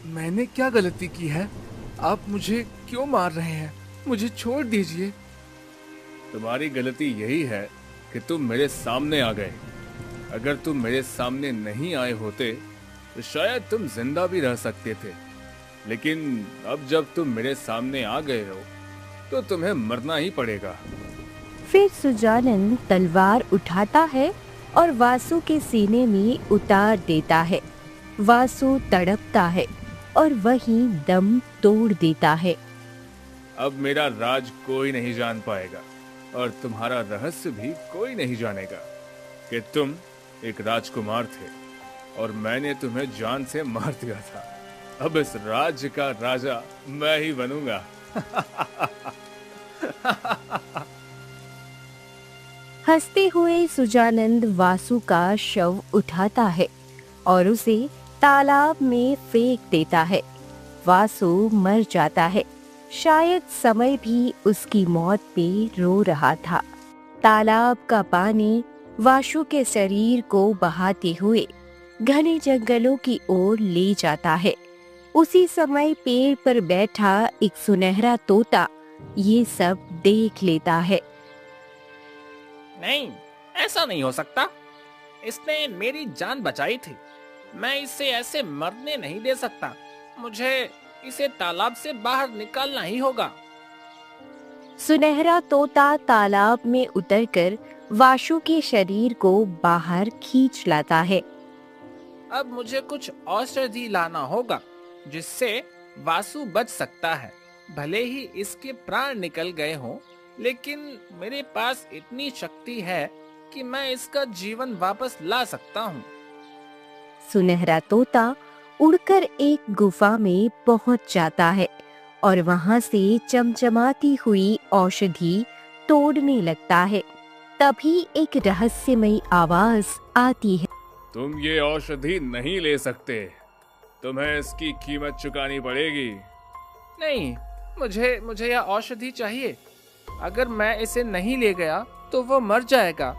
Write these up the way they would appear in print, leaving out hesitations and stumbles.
मैंने क्या गलती की है? आप मुझे क्यों मार रहे हैं? मुझे छोड़ दीजिए। तुम्हारी गलती यही है कि तुम मेरे सामने आ गए। अगर तुम मेरे सामने नहीं आए होते तो शायद तुम जिंदा भी रह सकते थे। लेकिन अब जब तुम मेरे सामने आ गए हो तो तुम्हें मरना ही पड़ेगा। फिर सुजानंद तलवार उठाता है और वासु के सीने में उतार देता है। वासु तड़पता है और वहीं दम तोड़ देता है। अब मेरा राज कोई नहीं जान पाएगा और तुम्हारा रहस्य भी कोई नहीं जानेगा कि तुम एक राजकुमार थे और मैंने तुम्हें जान से मार दिया था। अब इस राज्य का राजा मैं ही बनूंगा। हंसते हुए सुजानंद वासु का शव उठाता है और उसे तालाब में फेंक देता है। वासु मर जाता है। शायद समय भी उसकी मौत पे रो रहा था। तालाब का पानी वासु के शरीर को बहाते हुए घने जंगलों की ओर ले जाता है। उसी समय पेड़ पर बैठा एक सुनहरा तोता ये सब देख लेता है। नहीं, ऐसा नहीं हो सकता। इसने मेरी जान बचाई थी। मैं इसे ऐसे मरने नहीं दे सकता। मुझे इसे तालाब से बाहर निकालना ही होगा। सुनहरा तोता तालाब में उतरकर वासु के शरीर को बाहर खींच लाता है। अब मुझे कुछ औषधि लाना होगा जिससे वासु बच सकता है। भले ही इसके प्राण निकल गए हों, लेकिन मेरे पास इतनी शक्ति है कि मैं इसका जीवन वापस ला सकता हूँ। सुनहरा तोता उड़कर एक गुफा में पहुंच जाता है और वहां से चमचमाती हुई औषधि तोड़ने लगता है। तभी एक रहस्यमयी आवाज आती है। तुम ये औषधि नहीं ले सकते। तुम्हें इसकी कीमत चुकानी पड़ेगी। नहीं, मुझे यह औषधि चाहिए। अगर मैं इसे नहीं ले गया तो वो मर जाएगा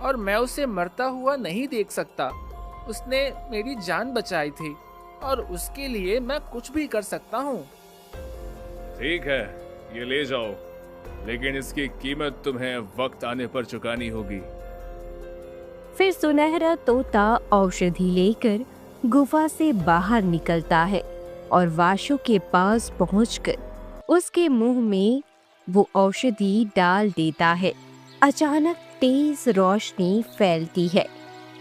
और मैं उसे मरता हुआ नहीं देख सकता। उसने मेरी जान बचाई थी और उसके लिए मैं कुछ भी कर सकता हूँ। ठीक है, ये ले जाओ, लेकिन इसकी कीमत तुम्हें वक्त आने पर चुकानी होगी। फिर सुनहरा तोता औषधि लेकर गुफा से बाहर निकलता है और वासु के पास पहुंचकर उसके मुंह में वो औषधि डाल देता है। अचानक तेज रोशनी फैलती है।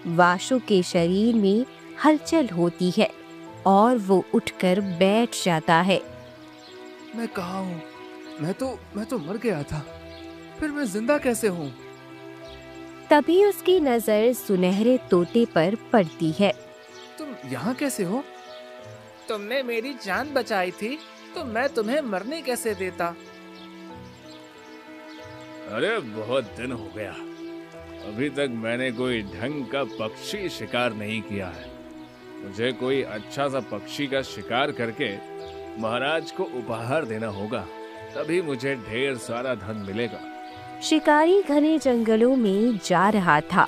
वासु के शरीर में हलचल होती है और वो उठकर बैठ जाता है। मैं कहाँ हूँ? मैं तो मर गया था। फिर मैं जिंदा कैसे हूँ? तभी उसकी नजर सुनहरे तोते पर पड़ती है। तुम यहाँ कैसे हो? तुमने मेरी जान बचाई थी तो मैं तुम्हें मरने कैसे देता। अरे बहुत दिन हो गया, अभी तक मैंने कोई ढंग का पक्षी शिकार नहीं किया है। मुझे कोई अच्छा सा पक्षी का शिकार करके महाराज को उपहार देना होगा, तभी मुझे ढेर सारा धन मिलेगा। शिकारी घने जंगलों में जा रहा था।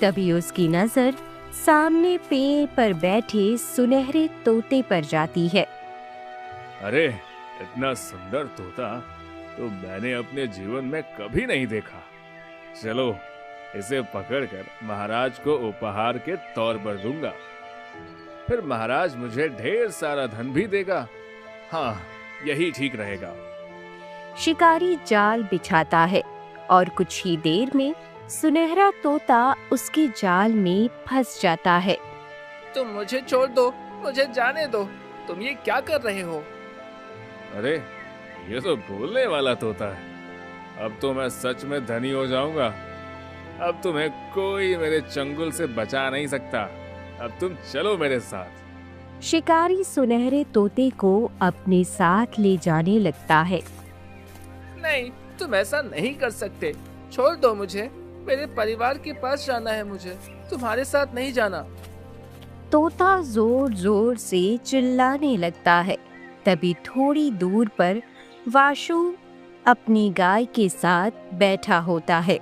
तभी उसकी नजर सामने पेड़ पर बैठे सुनहरे तोते पर जाती है। अरे, इतना सुंदर तोता तो मैंने अपने जीवन में कभी नहीं देखा। चलो, इसे पकड़कर महाराज को उपहार के तौर पर दूंगा। फिर महाराज मुझे ढेर सारा धन भी देगा। हाँ, यही ठीक रहेगा। शिकारी जाल बिछाता है और कुछ ही देर में सुनहरा तोता उसके जाल में फंस जाता है। तुम मुझे छोड़ दो, मुझे जाने दो। तुम ये क्या कर रहे हो? अरे, ये तो बोलने वाला तोता है। अब तो मैं सच में धनी हो जाऊंगा। अब तुम्हें कोई मेरे चंगुल से बचा नहीं सकता। अब तुम चलो मेरे साथ। शिकारी सुनहरे तोते को अपने साथ ले जाने लगता है। नहीं, तुम ऐसा नहीं कर सकते। छोड़ दो मुझे। मेरे परिवार के पास जाना है मुझे, तुम्हारे साथ नहीं जाना। तोता जोर जोर से चिल्लाने लगता है। तभी थोड़ी दूर पर वासु अपनी गाय के साथ बैठा होता है।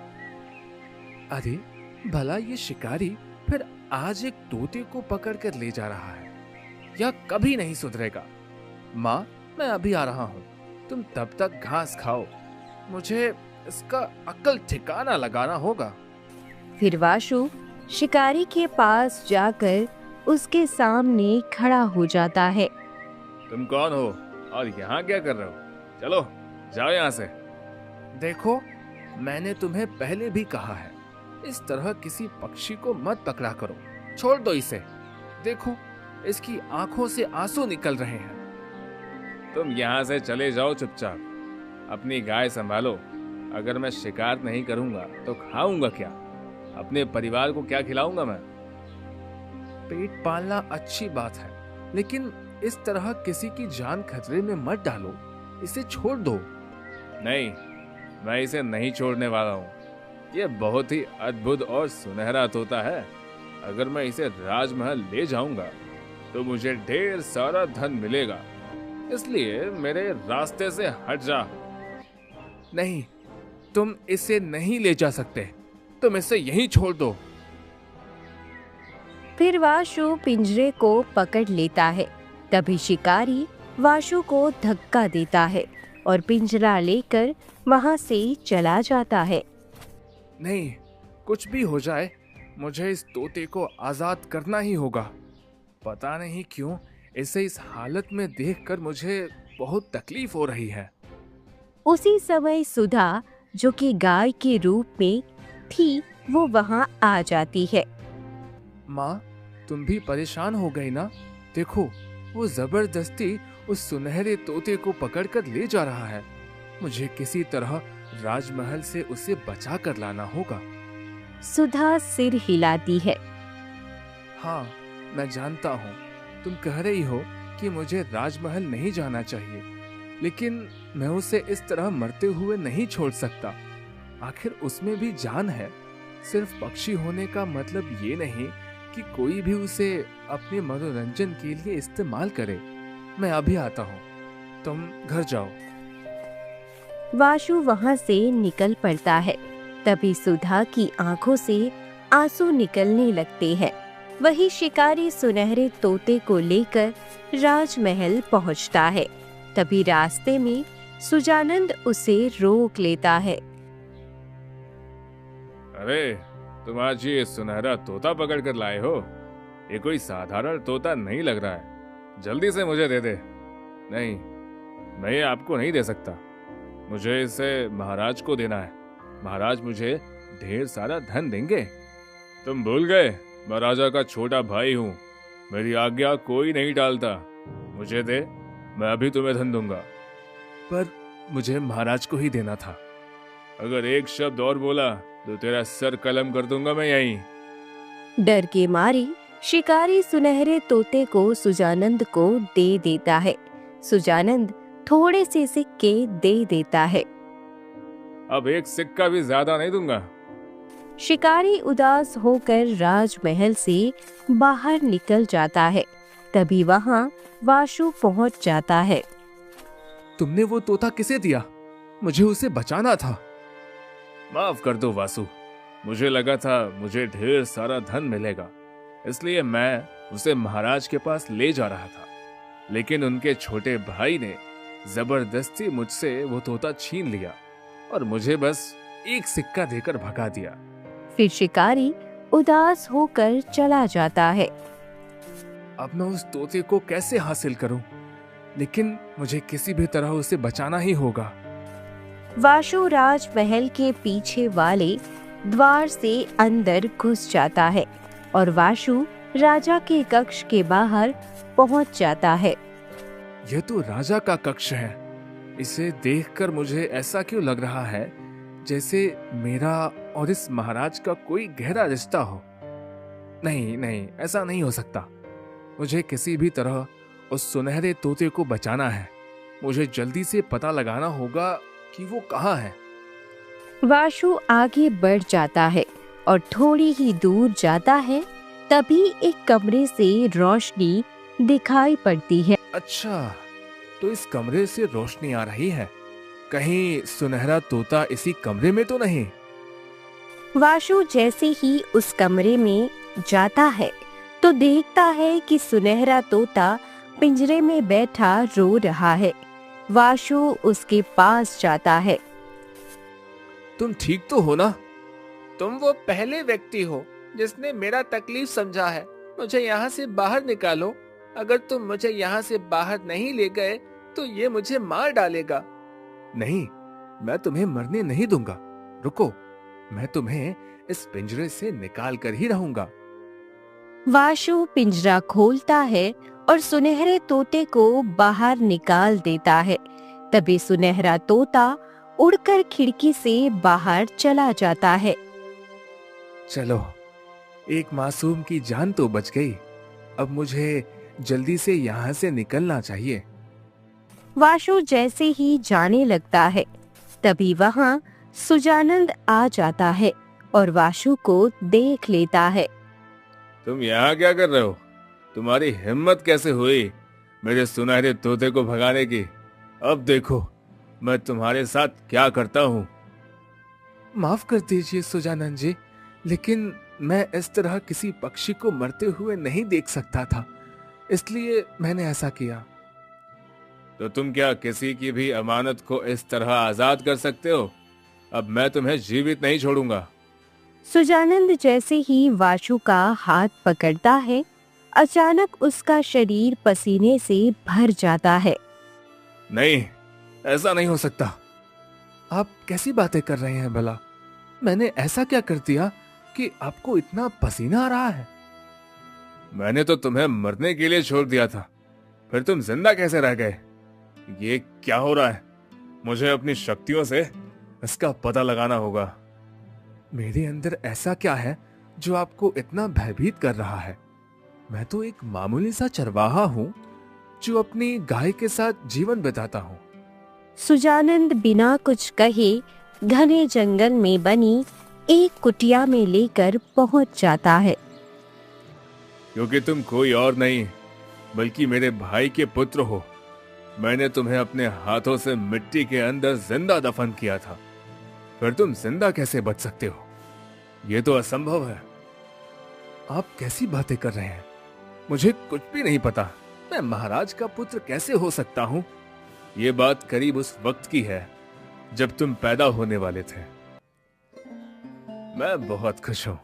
अरे भला ये शिकारी फिर आज एक तोते को पकड़ कर ले जा रहा है। यह कभी नहीं सुधरेगा। माँ, मैं अभी आ रहा हूँ, तुम तब तक घास खाओ, मुझे इसका अक्ल ठिकाना लगाना होगा। फिर वासु शिकारी के पास जाकर उसके सामने खड़ा हो जाता है। तुम कौन हो और यहाँ क्या कर रहे हो? चलो जाओ यहाँ से। देखो, मैंने तुम्हें पहले भी कहा है, इस तरह किसी पक्षी को मत पकड़ा करो। छोड़ दो इसे। देखो, इसकी आंखों से आंसू निकल रहे हैं। तुम यहाँ से चले जाओ चुपचाप, अपनी गाय संभालो। अगर मैं शिकार नहीं करूंगा तो खाऊंगा क्या? अपने परिवार को क्या खिलाऊंगा मैं? पेट पालना अच्छी बात है, लेकिन इस तरह किसी की जान खतरे में मत डालो। इसे छोड़ दो। नहीं, मैं इसे नहीं छोड़ने वाला हूँ। ये बहुत ही अद्भुत और सुनहरा तोता है। अगर मैं इसे राजमहल ले जाऊंगा तो मुझे ढेर सारा धन मिलेगा, इसलिए मेरे रास्ते से हट जा। नहीं, तुम इसे नहीं ले जा सकते। तुम इसे यहीं छोड़ दो। फिर वासु पिंजरे को पकड़ लेता है। तभी शिकारी वासु को धक्का देता है और पिंजरा लेकर वहां से चला जाता है। नहीं, कुछ भी हो जाए, मुझे इस तोते को आजाद करना ही होगा। पता नहीं क्यों इसे इस हालत में देखकर मुझे बहुत तकलीफ हो रही है। उसी समय सुधा, जो कि गाय के रूप में थी, वो वहां आ जाती है। माँ, तुम भी परेशान हो गई ना? देखो, वो जबरदस्ती उस सुनहरे तोते को पकड़कर ले जा रहा है। मुझे किसी तरह राजमहल से उसे बचा कर लाना होगा। सुधा सिर हिलाती है। हाँ, मैं जानता हूँ तुम कह रही हो कि मुझे राजमहल नहीं जाना चाहिए, लेकिन मैं उसे इस तरह मरते हुए नहीं छोड़ सकता। आखिर उसमें भी जान है। सिर्फ पक्षी होने का मतलब ये नहीं कि कोई भी उसे अपने मनोरंजन के लिए इस्तेमाल करे। मैं अभी आता हूँ, तुम घर जाओ। वासु वहां से निकल पड़ता है। तभी सुधा की आंखों से आंसू निकलने लगते हैं। वही शिकारी सुनहरे तोते को लेकर राजमहल पहुंचता है। तभी रास्ते में सुजानंद उसे रोक लेता है। अरे, तुम आज ये सुनहरा तोता पकड़ कर लाए हो? ये कोई साधारण तोता नहीं लग रहा है। जल्दी से मुझे दे दे। नहीं, मैं ये आपको नहीं दे सकता। मुझे इसे महाराज को देना है। महाराज मुझे ढेर सारा धन देंगे। तुम भूल गए, मैं राजा का छोटा भाई हूँ। मेरी आज्ञा कोई नहीं टालता। मुझे दे, मैं अभी तुम्हें धन दूंगा। पर मुझे महाराज को ही देना था। अगर एक शब्द और बोला तो तेरा सर कलम कर दूंगा मैं यहीं। डर के मारे शिकारी सुनहरे तोते को सुजानंद को दे देता है। सुजानंद थोड़े से सिक्के दे देता है। अब एक सिक्का भी ज्यादा नहीं दूंगा। शिकारी उदास होकर राजमहल से बाहर निकल जाता है। तभी वहां वासु पहुंच जाता है। तुमने वो तोता किसे दिया? मुझे उसे बचाना था। माफ कर दो वासु, मुझे लगा था मुझे ढेर सारा धन मिलेगा, इसलिए मैं उसे महाराज के पास ले जा रहा था। लेकिन उनके छोटे भाई ने जबरदस्ती मुझसे वो तोता छीन लिया और मुझे बस एक सिक्का देकर भगा दिया। फिर शिकारी उदास होकर चला जाता है। अब मैं उस तोते को कैसे हासिल करूं? लेकिन मुझे किसी भी तरह उसे बचाना ही होगा। वासु राजमहल के पीछे वाले द्वार से अंदर घुस जाता है और वासु राजा के कक्ष के बाहर पहुंच जाता है। यह तो राजा का कक्ष है। इसे देखकर मुझे ऐसा क्यों लग रहा है जैसे मेरा और इस महाराज का कोई गहरा रिश्ता हो। नहीं नहीं, ऐसा नहीं हो सकता। मुझे किसी भी तरह उस सुनहरे तोते को बचाना है। मुझे जल्दी से पता लगाना होगा कि वो कहाँ है। वासु आगे बढ़ जाता है और थोड़ी ही दूर जाता है। तभी एक कमरे से रोशनी दिखाई पड़ती है। अच्छा, तो इस कमरे से रोशनी आ रही है। कहीं सुनहरा तोता इसी कमरे में तो नहीं? वासु जैसे ही उस कमरे में जाता है, तो देखता है कि सुनहरा तोता पिंजरे में बैठा रो रहा है। वाशु उसके पास जाता है। तुम ठीक तो हो ना? तुम वो पहले व्यक्ति हो जिसने मेरा तकलीफ समझा है। मुझे यहाँ से बाहर निकालो। अगर तुम मुझे यहाँ से बाहर नहीं ले गए तो ये मुझे मार डालेगा। नहीं, मैं तुम्हें मरने नहीं दूंगा। रुको, मैं तुम्हें इस पिंजरे से निकाल कर ही रहूंगा। वाशु पिंजरा खोलता है और सुनहरे तोते को बाहर निकाल देता है। तभी सुनहरा तोता उड़कर खिड़की से बाहर चला जाता है। चलो, एक मासूम की जान तो बच गई। अब मुझे जल्दी से यहाँ से निकलना चाहिए। वाशु जैसे ही जाने लगता है तभी वहाँ सुजानंद आ जाता है और वाशु को देख लेता है। तुम यहाँ क्या कर रहे हो? तुम्हारी हिम्मत कैसे हुई मेरे सुनहरे तोते को भगाने की? अब देखो मैं तुम्हारे साथ क्या करता हूँ। माफ कर दीजिए सुजानंद जी, लेकिन मैं इस तरह किसी पक्षी को मरते हुए नहीं देख सकता था, इसलिए मैंने ऐसा किया। तो तुम क्या किसी की भी अमानत को इस तरह आजाद कर सकते हो? अब मैं तुम्हें जीवित नहीं छोड़ूंगा। सुजानंद जैसे ही वाशु का हाथ पकड़ता है, अचानक उसका शरीर पसीने से भर जाता है। नहीं, ऐसा नहीं हो सकता। आप कैसी बातें कर रहे हैं भला? मैंने ऐसा क्या कर दिया कि आपको इतना पसीना आ रहा है? मैंने तो तुम्हें मरने के लिए छोड़ दिया था, फिर तुम जिंदा कैसे रह गए? ये क्या हो रहा है? मुझे अपनी शक्तियों से इसका पता लगाना होगा। मेरे अंदर ऐसा क्या है जो आपको इतना भयभीत कर रहा है? मैं तो एक मामूली सा चरवाहा हूँ जो अपनी गाय के साथ जीवन बिताता हूँ। सुजानंद बिना कुछ कहे घने जंगल में बनी एक कुटिया में लेकर पहुंच जाता है। क्योंकि तुम कोई और नहीं बल्कि मेरे भाई के पुत्र हो। मैंने तुम्हें अपने हाथों से मिट्टी के अंदर जिंदा दफन किया था, फिर तुम जिंदा कैसे बच सकते हो? ये तो असंभव है। आप कैसी बातें कर रहे हैं? मुझे कुछ भी नहीं पता। मैं महाराज का पुत्र कैसे हो सकता हूँ? ये बात करीब उस वक्त की है जब तुम पैदा होने वाले थे। मैं बहुत खुश हूँ।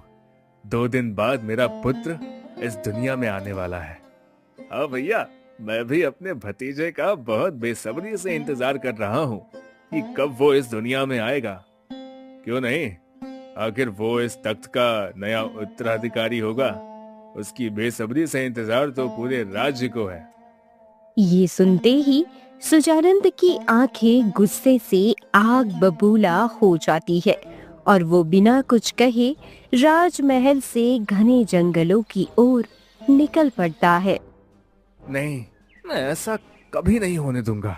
2 दिन बाद मेरा पुत्र इस दुनिया में आने वाला है। हाँ भैया, मैं भी अपने भतीजे का बहुत बेसब्री से इंतजार कर रहा हूँ कि कब वो इस दुनिया में आएगा। क्यों नहीं, आखिर वो इस तख्त का नया उत्तराधिकारी होगा। उसकी बेसब्री से इंतजार तो पूरे राज्य को है। ये सुनते ही सुजानंद की आंखें गुस्से से आग बबूला हो जाती है और वो बिना कुछ कहे राजमहल से घने जंगलों की ओर निकल पड़ता है। नहीं, मैं ऐसा कभी नहीं होने दूंगा।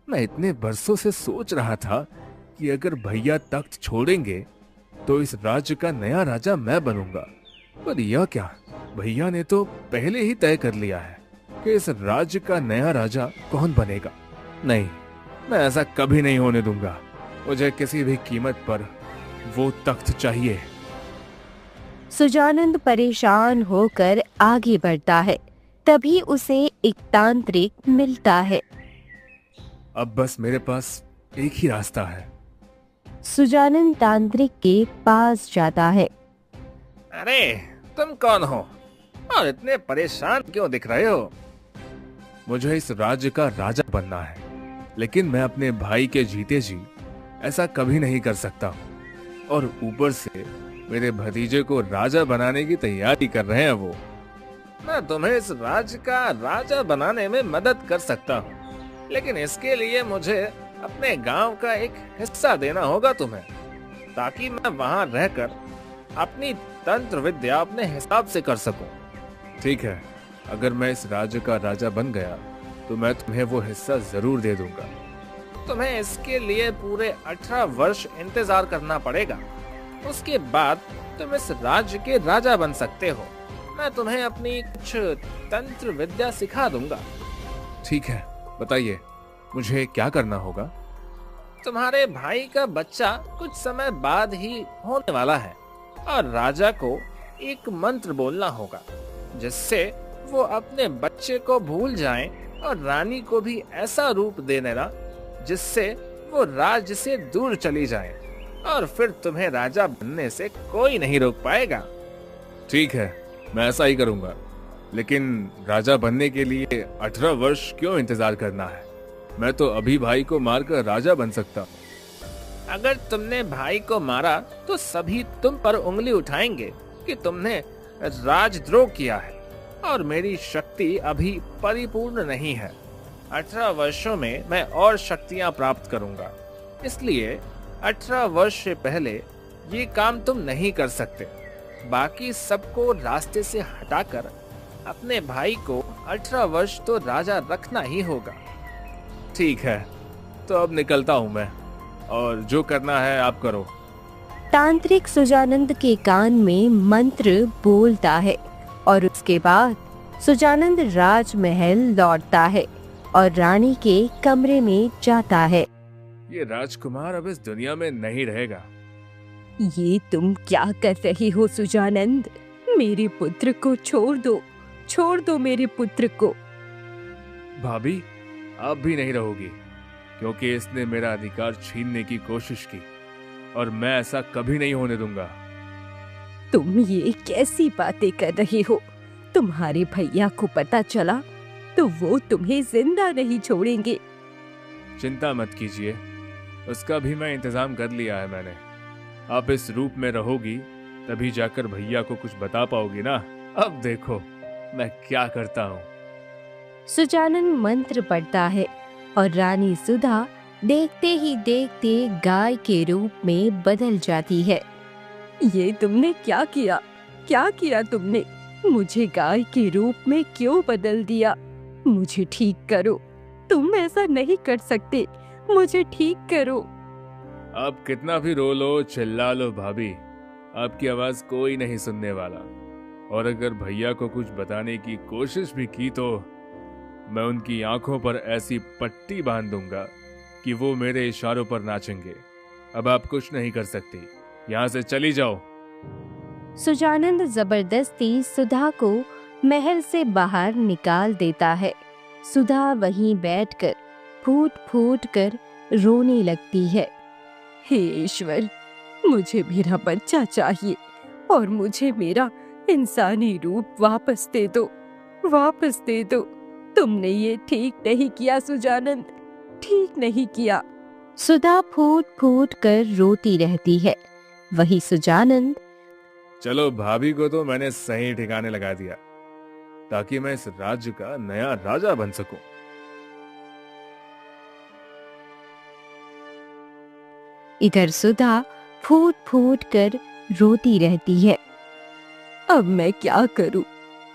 मैं इतने बरसों से सोच रहा था कि अगर भैया तख्त छोड़ेंगे तो इस राज्य का नया राजा मैं बनूंगा। पर यह क्या, भैया ने तो पहले ही तय कर लिया है कि इस राज्य का नया राजा कौन बनेगा। नहीं, मैं ऐसा कभी नहीं होने दूंगा। मुझे किसी भी कीमत पर वो तख्त चाहिए। सुजानंद परेशान होकर आगे बढ़ता है। तभी उसे एक तांत्रिक मिलता है। अब बस मेरे पास एक ही रास्ता है। सुजानंद तांत्रिक के पास जाता है। अरे तुम कौन हो और इतने परेशान क्यों दिख रहे हो? मुझे इस राज्य का राजा बनना है, लेकिन मैं अपने भाई के जीते जी ऐसा कभी नहीं कर सकता। और ऊपर से मेरे भतीजे को राजा बनाने की तैयारी कर रहे हैं वो। मैं तुम्हें इस राज्य का राजा बनाने में मदद कर सकता हूँ, लेकिन इसके लिए मुझे अपने गांव का एक हिस्सा देना होगा तुम्हें, ताकि मैं वहां रहकर अपनी तंत्र विद्या अपने हिसाब से कर सकूं। ठीक है, अगर मैं इस राज्य का राजा बन गया तो मैं तुम्हें वो हिस्सा जरूर दे दूंगा। तुम्हें इसके लिए पूरे 18 वर्ष इंतजार करना पड़ेगा। उसके बाद तुम इस राज्य के राजा बन सकते हो। मैं तुम्हें अपनी कुछ तंत्र विद्या सिखा दूंगा। ठीक है, बताइए मुझे क्या करना होगा? तुम्हारे भाई का बच्चा कुछ समय बाद ही होने वाला है और राजा को एक मंत्र बोलना होगा। जिससे वो अपने बच्चे को भूल जाएं और रानी को भी ऐसा रूप दे देना जिससे वो राज्य से दूर चली जाए, और फिर तुम्हें राजा बनने से कोई नहीं रोक पाएगा। ठीक है, मैं ऐसा ही करूंगा। लेकिन राजा बनने के लिए 18 वर्ष क्यों इंतजार करना है? मैं तो अभी भाई को मारकर राजा बन सकता हूँ। अगर तुमने भाई को मारा तो सभी तुम पर उंगली उठाएंगे कि तुमने राजद्रोह किया है, और मेरी शक्ति अभी परिपूर्ण नहीं है। 18 वर्षों में मैं और शक्तियां प्राप्त करूंगा, इसलिए 18 वर्ष से पहले ये काम तुम नहीं कर सकते। बाकी सबको रास्ते से हटाकर अपने भाई को 18 वर्ष तो राजा रखना ही होगा। ठीक है, तो अब निकलता हूँ मैं, और जो करना है आप करो। तांत्रिक सुजानंद के कान में मंत्र बोलता है और उसके बाद सुजानंद राजमहल लौटता है और रानी के कमरे में जाता है। ये राजकुमार अब इस दुनिया में नहीं रहेगा। ये तुम क्या कर रहे हो सुजानंद? मेरे पुत्र को छोड़ दो मेरे पुत्र को। भाभी, आप भी नहीं रहोगी, क्योंकि इसने मेरा अधिकार छीनने की कोशिश की, और मैं ऐसा कभी नहीं होने दूंगा। तुम ये कैसी बातें कर रहे हो? तुम्हारे भैया को पता चला तो वो तुम्हें जिंदा नहीं छोड़ेंगे। चिंता मत कीजिए, उसका भी मैं इंतजाम कर लिया है मैंने। आप इस रूप में रहोगी तभी जाकर भैया को कुछ बता पाओगी ना। अब देखो मैं क्या करता हूँ। सुजानंद मंत्र पढ़ता है और रानी सुधा देखते ही देखते गाय के रूप में बदल जाती है। ये तुमने क्या किया तुमने? मुझे गाय के रूप में क्यों बदल दिया? मुझे ठीक करो, तुम ऐसा नहीं कर सकते, मुझे ठीक करो। आप कितना भी रो लो, चिल्ला लो भाभी, आपकी आवाज कोई नहीं सुनने वाला। और अगर भैया को कुछ बताने की कोशिश भी की तो मैं उनकी आंखों पर ऐसी पट्टी बांध दूंगा कि वो मेरे इशारों पर नाचेंगे। अब आप कुछ नहीं कर सकती, यहाँ से चली जाओ। सुजानंद जबरदस्ती सुधा को महल से बाहर निकाल देता है। सुधा वहीं बैठकर फूट फूट कर रोने लगती है। हे ईश्वर, मुझे मेरा बच्चा चाहिए और मुझे मेरा इंसानी रूप वापस दे दो। तुमने ये ठीक नहीं किया सुजानंद, ठीक नहीं किया। सुधा फूट फूट कर रोती रहती है। वही सुजानंद, चलो भाभी को तो मैंने सही ठिकाने लगा दिया, ताकि मैं इस राज्य का नया राजा बन सकूं। इधर सुधा फूट फूट कर रोती रहती है। अब मैं क्या करूं?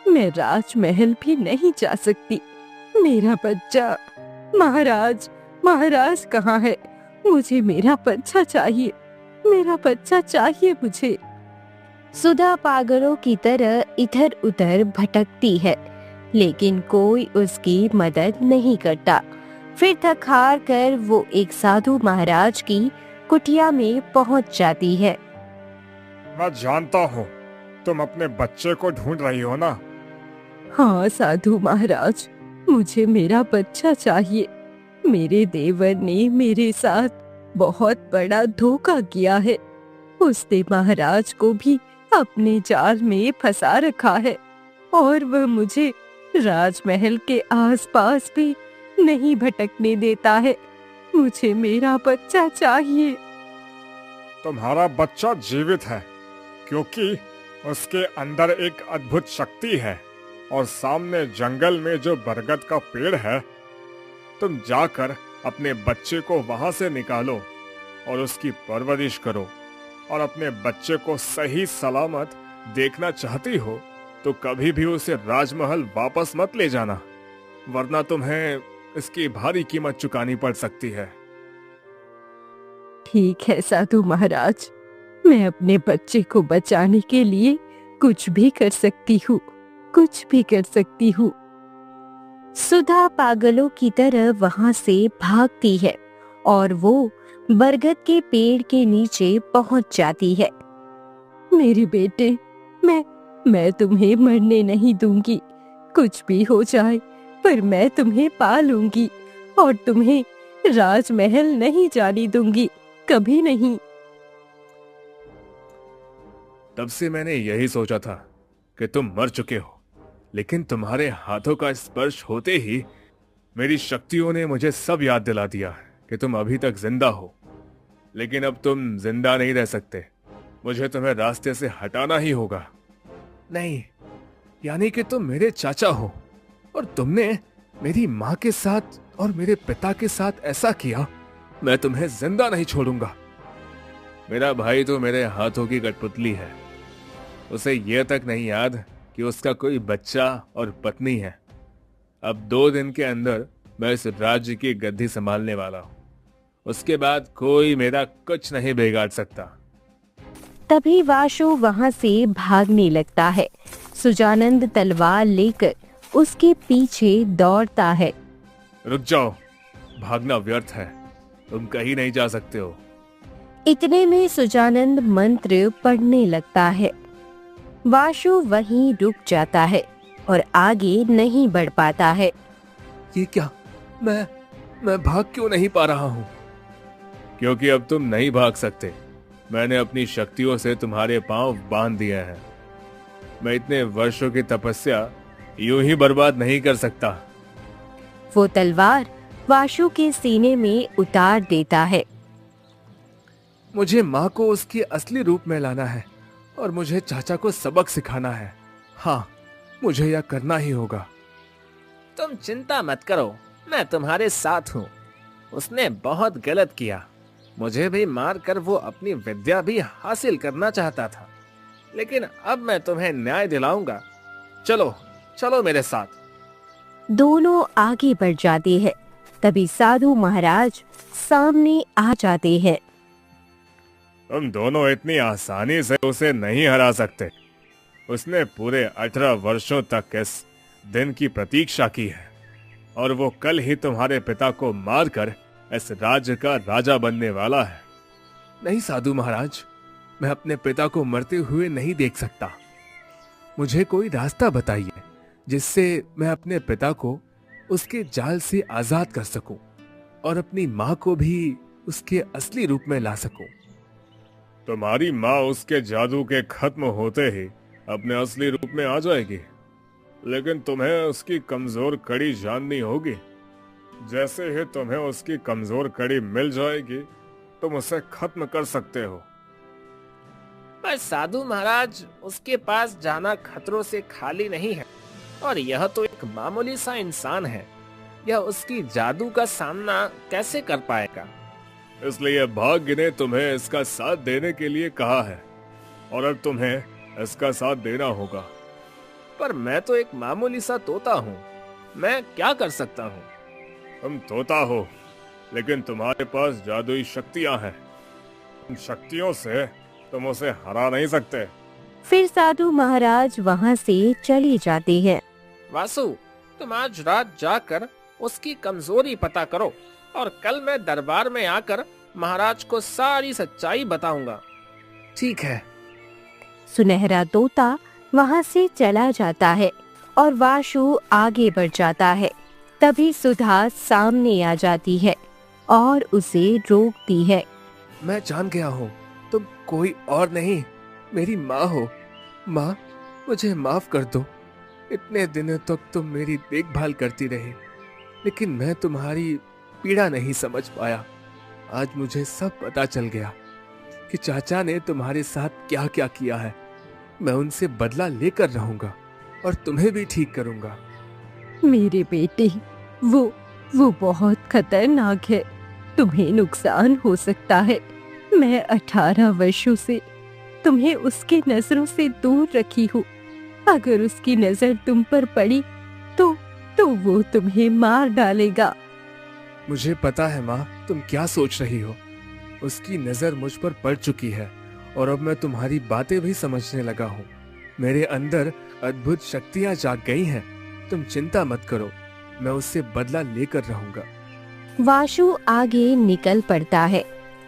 मैं राजमहल भी नहीं जा सकती। मेरा बच्चा, महाराज कहाँ है? मुझे मेरा बच्चा चाहिए मुझे। सुधा पागलों की तरह इधर उधर भटकती है, लेकिन कोई उसकी मदद नहीं करता। फिर थक हार कर वो एक साधु महाराज की कुटिया में पहुंच जाती है। मैं जानता हूँ तुम अपने बच्चे को ढूंढ रही हो ना? हाँ साधु महाराज, मुझे मेरा बच्चा चाहिए। मेरे देवर ने मेरे साथ बहुत बड़ा धोखा किया है। उसने महाराज को भी अपने जाल में फंसा रखा है और वह मुझे राजमहल के आसपास भी नहीं भटकने देता है। मुझे मेरा बच्चा चाहिए। तुम्हारा बच्चा जीवित है, क्योंकि उसके अंदर एक अद्भुत शक्ति है, और सामने जंगल में जो बरगद का पेड़ है, तुम जाकर अपने बच्चे को वहां से निकालो और उसकी परवरिश करो। और अपने बच्चे को सही सलामत देखना चाहती हो तो कभी भी उसे राजमहल वापस मत ले जाना, वरना तुम्हें इसकी भारी कीमत चुकानी पड़ सकती है। ठीक है साधु महाराज, मैं अपने बच्चे को बचाने के लिए कुछ भी कर सकती हूँ। सुधा पागलों की तरह वहां से भागती है और वो बरगद के पेड़ के नीचे पहुंच जाती है। मेरे बेटे, मैं तुम्हें मरने नहीं दूंगी। कुछ भी हो जाए, पर मैं तुम्हें पालूंगी और तुम्हें राजमहल नहीं जाने दूंगी, कभी नहीं। तब से मैंने यही सोचा था कि तुम मर चुके हो, लेकिन तुम्हारे हाथों का स्पर्श होते ही मेरी शक्तियों ने मुझे सब याद दिला दिया कि तुम अभी तक जिंदा हो। लेकिन अब तुम जिंदा नहीं रह सकते, मुझे तुम्हें रास्ते से हटाना ही होगा। नहीं, यानी कि तुम मेरे चाचा हो और तुमने मेरी माँ के साथ और मेरे पिता के साथ ऐसा किया। मैं तुम्हें जिंदा नहीं छोड़ूंगा। मेरा भाई तो मेरे हाथों की कठपुतली है। उसे यह तक नहीं याद कि उसका कोई बच्चा और पत्नी है। अब 2 दिन के अंदर मैं इस राज्य की गद्दी संभालने वाला हूँ। उसके बाद कोई मेरा कुछ नहीं बिगाड़ सकता। तभी वाशु वहां से भागने लगता है। सुजानंद तलवार लेकर उसके पीछे दौड़ता है। रुक जाओ, भागना व्यर्थ है, तुम कहीं नहीं जा सकते हो। इतने में सुजानंद मंत्र पढ़ने लगता है। वाशु वहीं रुक जाता है और आगे नहीं बढ़ पाता है। ये क्या? मैं भाग क्यों नहीं पा रहा हूँ? क्योंकि अब तुम नहीं भाग सकते। मैंने अपनी शक्तियों से तुम्हारे पांव बांध दिए हैं। मैं इतने वर्षों की तपस्या यूं ही बर्बाद नहीं कर सकता। वो तलवार वाशु के सीने में उतार देता है। मुझे माँ को उसके असली रूप में लाना है और मुझे चाचा को सबक सिखाना है। हाँ, मुझे यह करना ही होगा। तुम चिंता मत करो, मैं तुम्हारे साथ हूँ। उसने बहुत गलत किया, मुझे भी मार कर वो अपनी विद्या भी हासिल करना चाहता था, लेकिन अब मैं तुम्हें न्याय दिलाऊंगा। चलो चलो मेरे साथ। दोनों आगे बढ़ जाते हैं। तभी साधु महाराज सामने आ जाते हैं। तुम दोनों इतनी आसानी से उसे नहीं हरा सकते। उसने पूरे 18 वर्षों तक इस दिन की प्रतीक्षा की है और वो कल ही तुम्हारे पिता को मारकर इस राज्य का राजा बनने वाला है। नहीं साधु महाराज, मैं अपने पिता को मरते हुए नहीं देख सकता। मुझे कोई रास्ता बताइए जिससे मैं अपने पिता को उसके जाल से आजाद कर सकूं और अपनी माँ को भी उसके असली रूप में ला सकूं। तुम्हारी माँ उसके जादू के खत्म होते ही अपने असली रूप में आ जाएगी, लेकिन तुम्हें उसकी कमजोर कड़ी जाननी होगी। जैसे ही तुम्हें उसकी कमजोर कड़ी मिल जाएगी, तुम उसे खत्म कर सकते हो। पर साधु महाराज, उसके पास जाना खतरों से खाली नहीं है और यह तो एक मामूली सा इंसान है। यह उसकी जादू का सामना कैसे कर पाएगा? इसलिए भाग्य ने तुम्हें इसका साथ देने के लिए कहा है और अब तुम्हें इसका साथ देना होगा। पर मैं तो एक मामूली सा तोता हूँ, मैं क्या कर सकता हूँ? तुम तोता हो, लेकिन तुम्हारे पास जादुई शक्तियां हैं। उन शक्तियों से तुम उसे हरा नहीं सकते। फिर साधु महाराज वहाँ से चले जाते हैं। वासु, तुम आज रात जाकर उसकी कमजोरी पता करो और कल मैं दरबार में आकर महाराज को सारी सच्चाई बताऊंगा। ठीक है। सुनहरा तोता वहाँ से चला जाता है और वाशु आगे बढ़ जाता है। तभी सुधा सामने आ जाती है और उसे रोकती है। मैं जान गया हूँ, तुम कोई और नहीं, मेरी माँ हो। माँ, मुझे माफ कर दो। इतने दिनों तक तुम मेरी देखभाल करती रही, लेकिन मैं तुम्हारी पीड़ा नहीं समझ पाया। आज मुझे सब पता चल गया कि चाचा ने तुम्हारे साथ क्या क्या किया है। मैं उनसे बदला लेकर रहूंगा और तुम्हें भी ठीक करूंगा। मेरे बेटे, वो बहुत खतरनाक है, तुम्हें नुकसान हो सकता है। मैं 18 वर्षों से तुम्हें उसकी नजरों से दूर रखी हूँ। अगर उसकी नजर तुम पर पड़ी तो वो तुम्हें मार डालेगा। मुझे पता है माँ, तुम क्या सोच रही हो। उसकी नजर मुझ पर पड़ चुकी है और अब मैं तुम्हारी बातें भी समझने लगा हूँ। मेरे अंदर अद्भुत शक्तियाँ जाग गई हैं। तुम चिंता मत करो, मैं उससे बदला लेकर रहूंगा। वाशु आगे निकल पड़ता है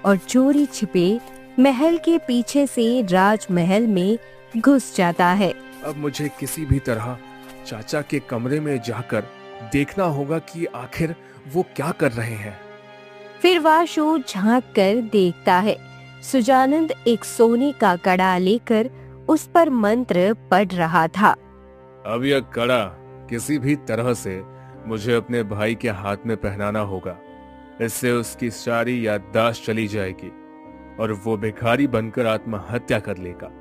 और चोरी छिपे महल के पीछे से राजमहल में घुस जाता है। अब मुझे किसी भी तरह चाचा के कमरे में जाकर देखना होगा कि आखिर वो क्या कर रहे हैं। फिर वासु झांक कर देखता है। सुजानंद एक सोने का कड़ा लेकर उस पर मंत्र पढ़ रहा था। अब यह कड़ा किसी भी तरह से मुझे अपने भाई के हाथ में पहनाना होगा। इससे उसकी सारी याददाश्त चली जाएगी और वो भिखारी बनकर आत्महत्या कर लेगा।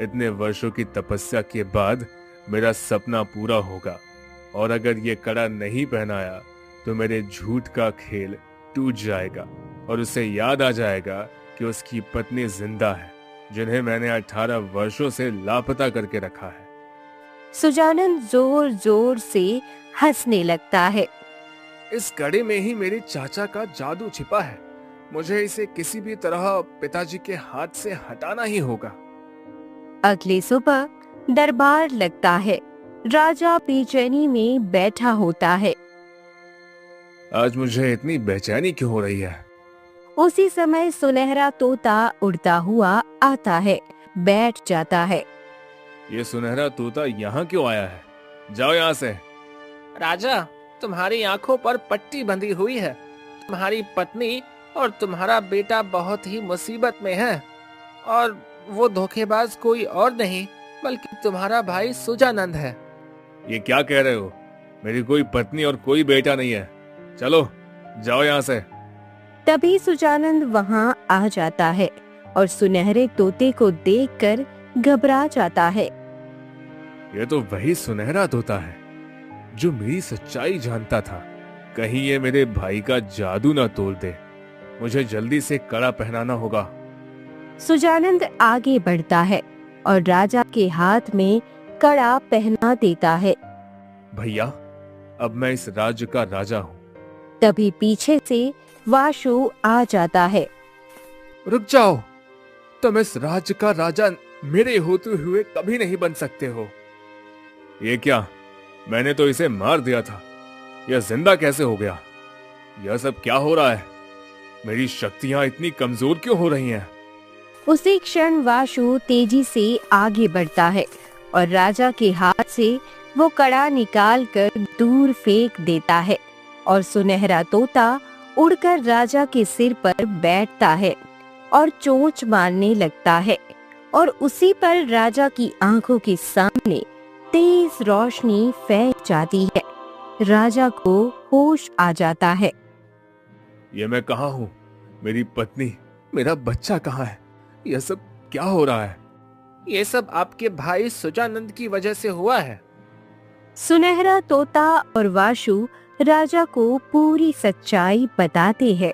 इतने वर्षों की तपस्या के बाद मेरा सपना पूरा होगा और अगर ये कड़ा नहीं पहनाया तो मेरे झूठ का खेल टूट जाएगा और उसे याद आ जाएगा कि उसकी पत्नी जिंदा है, जिन्हें मैंने 18 वर्षों से लापता करके रखा है। सुजानंद जोर जोर से हंसने लगता है। इस कड़े में ही मेरे चाचा का जादू छिपा है। मुझे इसे किसी भी तरह पिताजी के हाथ से हटाना ही होगा। अगली सुबह दरबार लगता है। राजा बेचैनी में बैठा होता है। आज मुझे इतनी बेचैनी क्यों हो रही है? उसी समय सुनहरा तोता उड़ता हुआ आता है, बैठ जाता है। ये सुनहरा तोता यहाँ क्यों आया है? जाओ यहाँ से। राजा, तुम्हारी आंखों पर पट्टी बंधी हुई है। तुम्हारी पत्नी और तुम्हारा बेटा बहुत ही मुसीबत में है और वो धोखेबाज कोई और नहीं बल्कि तुम्हारा भाई सुजानंद है। ये क्या कह रहे हो? मेरी कोई पत्नी और कोई बेटा नहीं है। चलो जाओ यहाँ से। तभी सुजानंद वहाँ आ जाता है और सुनहरे तोते को देखकर घबरा जाता है। ये तो वही सुनहरा तोता है जो मेरी सच्चाई जानता था। कहीं ये मेरे भाई का जादू ना तोड़ दे। मुझे जल्दी से कड़ा पहनाना होगा। सुजानंद आगे बढ़ता है और राजा के हाथ में कड़ा पहना देता है। भैया, अब मैं इस राज्य का राजा हूँ। तभी पीछे से वासु आ जाता है। रुक जाओ, तुम इस राज्य का राजा मेरे होते हुए कभी नहीं बन सकते हो। ये क्या? मैंने तो इसे मार दिया था। यह जिंदा कैसे हो गया? यह सब क्या हो रहा है? मेरी शक्तियां इतनी कमजोर क्यों हो रही हैं? उसी क्षण वासु तेजी से आगे बढ़ता है और राजा के हाथ से वो कड़ा निकालकर दूर फेंक देता है और सुनहरा तोता उड़कर राजा के सिर पर बैठता है और चोंच मारने लगता है और उसी पर राजा की आंखों के सामने तेज रोशनी फैल जाती है। राजा को होश आ जाता है। ये मैं कहाँ हूँ? मेरी पत्नी, मेरा बच्चा कहाँ है? यह सब क्या हो रहा है? ये सब आपके भाई सुजानंद की वजह से हुआ है। सुनहरा तोता और वासु राजा को पूरी सच्चाई बताते हैं।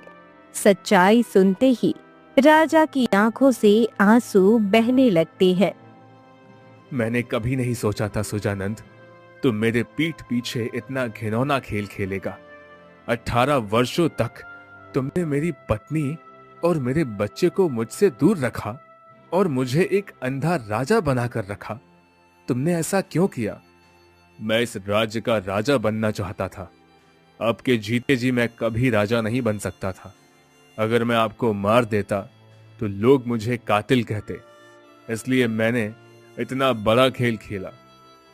सच्चाई सुनते ही राजा की आंखों से आंसू बहने लगते हैं। मैंने कभी नहीं सोचा था सुजानंद, तुम मेरे पीठ पीछे इतना घिनौना खेल खेलेगा। 18 वर्षों तक तुमने मेरी पत्नी और मेरे बच्चे को मुझसे दूर रखा और मुझे एक अंधा राजा बनाकर रखा। तुमने ऐसा क्यों किया? मैं इस राज्य का राजा बनना चाहता था। आपके जीते जी मैं कभी राजा नहीं बन सकता था। अगर मैं आपको मार देता तो लोग मुझे कातिल कहते। इसलिए मैंने इतना बड़ा खेल खेला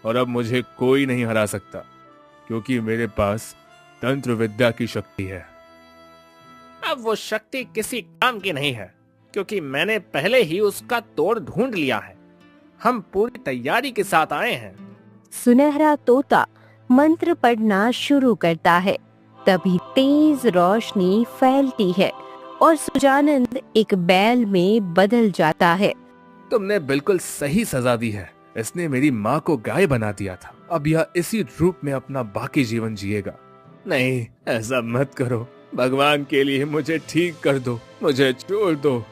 और अब मुझे कोई नहीं हरा सकता क्योंकि मेरे पास तंत्र विद्या की शक्ति है। अब वो शक्ति किसी काम की नहीं है क्योंकि मैंने पहले ही उसका तोड़ ढूंढ लिया है। हम पूरी तैयारी के साथ आए हैं। सुनहरा तोता मंत्र पढ़ना शुरू करता है। तभी तेज रोशनी फैलती है और सुजानंद एक बैल में बदल जाता है। तुमने बिल्कुल सही सजा दी है। इसने मेरी माँ को गाय बना दिया था। अब यह इसी रूप में अपना बाकी जीवन जिएगा। नहीं, ऐसा मत करो। भगवान के लिए मुझे ठीक कर दो, मुझे छोड़ दो।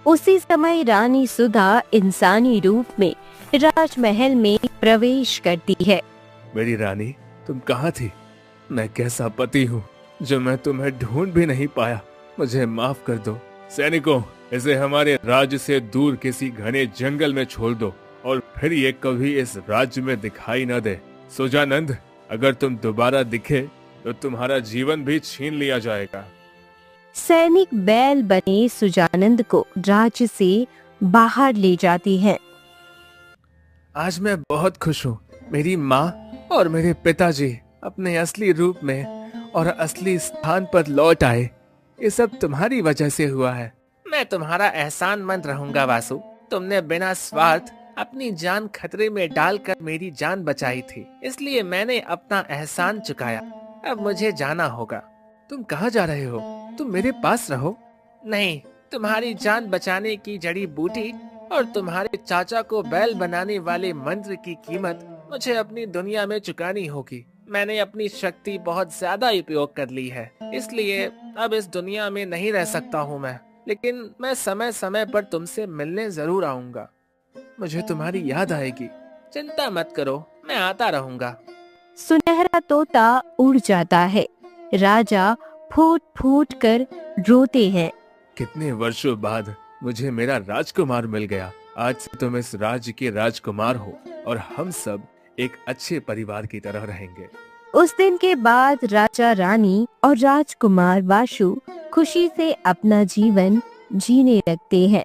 उसी समय रानी सुधा इंसानी रूप में राजमहल में प्रवेश करती है। मेरी रानी, तुम कहाँ थी? मैं कैसा पति हूँ जो मैं तुम्हें ढूंढ भी नहीं पाया। मुझे माफ कर दो। सैनिकों, इसे हमारे राज्य से दूर किसी घने जंगल में छोड़ दो और फिर ये कभी इस राज्य में दिखाई न दे। सुजानंद, अगर तुम दोबारा दिखे तो तुम्हारा जीवन भी छीन लिया जाएगा। सैनिक बैल बने सुजानंद को राज्य से बाहर ले जाती हैं। आज मैं बहुत खुश हूँ। मेरी माँ और मेरे पिताजी अपने असली रूप में और असली स्थान पर लौट आए। ये सब तुम्हारी वजह से हुआ है। मैं तुम्हारा एहसानमंद रहूंगा वासु। तुमने बिना स्वार्थ अपनी जान खतरे में डालकर मेरी जान बचाई थी, इसलिए मैंने अपना एहसान चुकाया। अब मुझे जाना होगा। तुम कहाँ जा रहे हो? तुम मेरे पास रहो। नहीं, तुम्हारी जान बचाने की जड़ी बूटी और तुम्हारे चाचा को बैल बनाने वाले मंत्र की कीमत मुझे अपनी दुनिया में चुकानी होगी। मैंने अपनी शक्ति बहुत ज्यादा उपयोग कर ली है, इसलिए अब इस दुनिया में नहीं रह सकता हूँ मैं। लेकिन मैं समय समय पर तुमसे मिलने जरूर आऊंगा। मुझे तुम्हारी याद आएगी। चिंता मत करो, मैं आता रहूंगा। सुनहरा तोता उड़ जाता है। राजा फूट फूट कर रोते हैं। कितने वर्षों बाद मुझे मेरा राजकुमार मिल गया। आज से तुम इस राज्य के राजकुमार हो और हम सब एक अच्छे परिवार की तरह रहेंगे। उस दिन के बाद राजा रानी और राजकुमार वासु खुशी से अपना जीवन जीने लगते हैं।